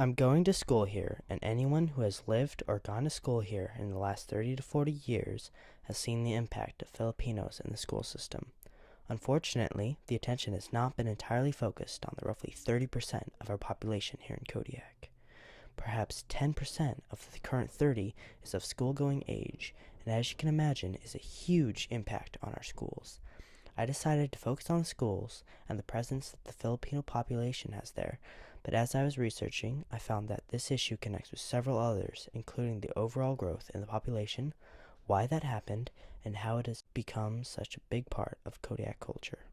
I'm going to school here, and anyone who has lived or gone to school here in the last 30 to 40 years has seen the impact of Filipinos in the school system. Unfortunately, the attention has not been entirely focused on the roughly 30% of our population here in Kodiak. Perhaps 10% of the current 30 is of school-going age, and as you can imagine, is a huge impact on our schools. I decided to focus on the schools and the presence that the Filipino population has there, but as I was researching, I found that this issue connects with several others, including the overall growth in the population, why that happened, and how it has become such a big part of Kodiak culture.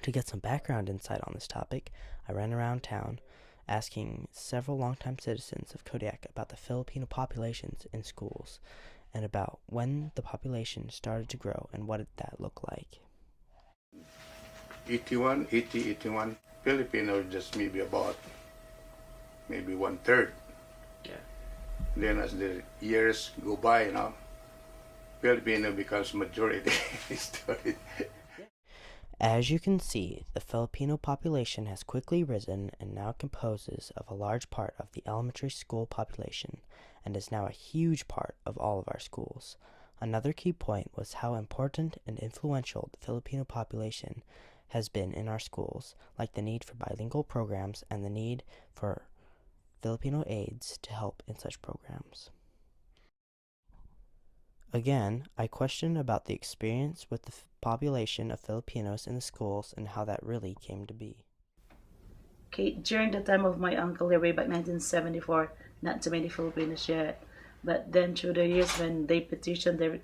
To get some background insight on this topic, I ran around town asking several longtime citizens of Kodiak about the Filipino populations in schools and about when the population started to grow and what did that look like. 81, 80, 81. Filipino just maybe about maybe 1/3. Yeah. Then as the years go by, Filipino becomes majority. As you can see, the Filipino population has quickly risen and now composes of a large part of the elementary school population and is now a huge part of all of our schools. Another key point was how important and influential the Filipino population has been in our schools, like the need for bilingual programs and the need for Filipino aides to help in such programs. Again, I questioned about the experience with the population of Filipinos in the schools and how that really came to be. Okay, during the time of my uncle, way back 1974, not too many Filipinos yet. But then through the years when they petitioned their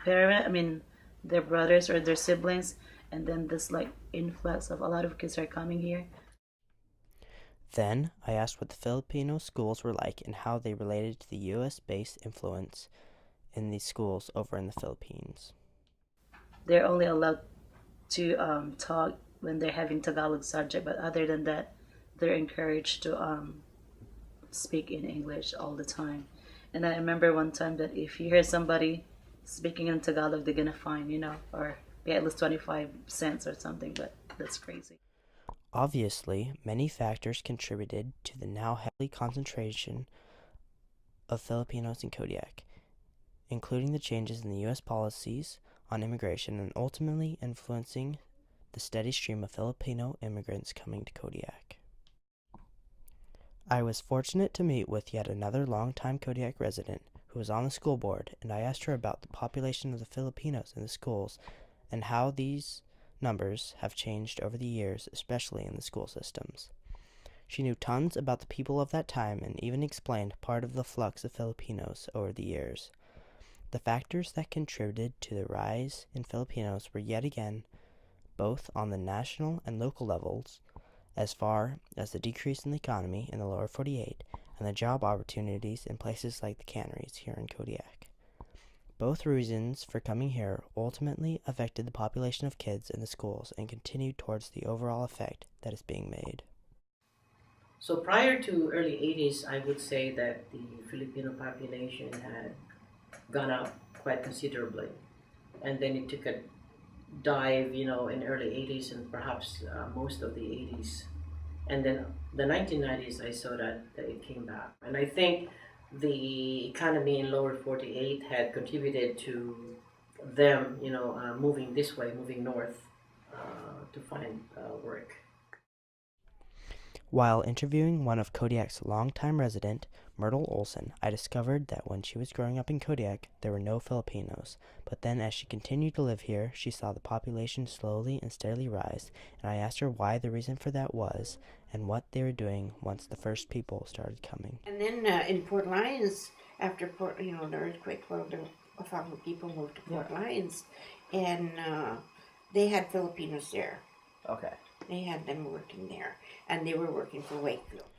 their brothers or their siblings, and then this like influx of a lot of kids are coming here. Then, I asked what the Filipino schools were like and how they related to the U.S.-based influence in these schools over in the Philippines. They're only allowed to talk when they're having Tagalog subject, but other than that, they're encouraged to speak in English all the time. And I remember one time that if you hear somebody speaking in Tagalog, they're gonna fine, or pay at least 25 cents or something. But that's crazy. Obviously, many factors contributed to the now heavy concentration of Filipinos in Kodiak, including the changes in the U.S. policies on immigration and ultimately influencing the steady stream of Filipino immigrants coming to Kodiak. I was fortunate to meet with yet another longtime Kodiak resident who was on the school board, and I asked her about the population of the Filipinos in the schools and how these numbers have changed over the years, especially in the school systems. She knew tons about the people of that time and even explained part of the flux of Filipinos over the years. The factors that contributed to the rise in Filipinos were yet again both on the national and local levels, as far as the decrease in the economy in the lower 48 and the job opportunities in places like the canneries here in Kodiak. Both reasons for coming here ultimately affected the population of kids in the schools and continued towards the overall effect that is being made. So prior to early 80s, I would say that the Filipino population had gone up quite considerably. And then it took a dive, in early 80s and perhaps most of the 80s. And then the 1990s, I saw that it came back. And I think the economy in lower 48 had contributed to them, moving this way, moving north to find work. While interviewing one of Kodiak's longtime resident, Myrtle Olson, I discovered that when she was growing up in Kodiak, there were no Filipinos, but then as she continued to live here, she saw the population slowly and steadily rise, and I asked her why the reason for that was, and what they were doing once the first people started coming. And then in Port Lions, after the earthquake, a lot people moved to Port Lions, and they had Filipinos there. Okay. They had them working there, and they were working for Wakefield.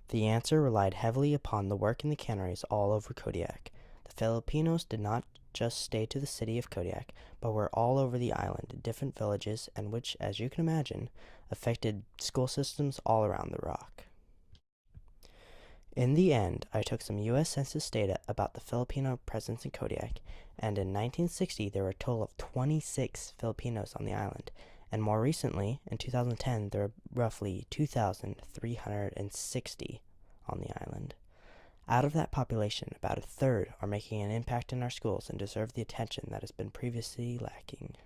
The answer relied heavily upon the work in the canneries all over Kodiak. The Filipinos did not just stay to the city of Kodiak, but were all over the island in different villages, and which, as you can imagine, affected school systems all around the rock. In the end, I took some U.S. Census data about the Filipino presence in Kodiak, and in 1960 there were a total of 26 Filipinos on the island, and more recently, in 2010, there were roughly 2,360 on the island. Out of that population, about a third are making an impact in our schools and deserve the attention that has been previously lacking.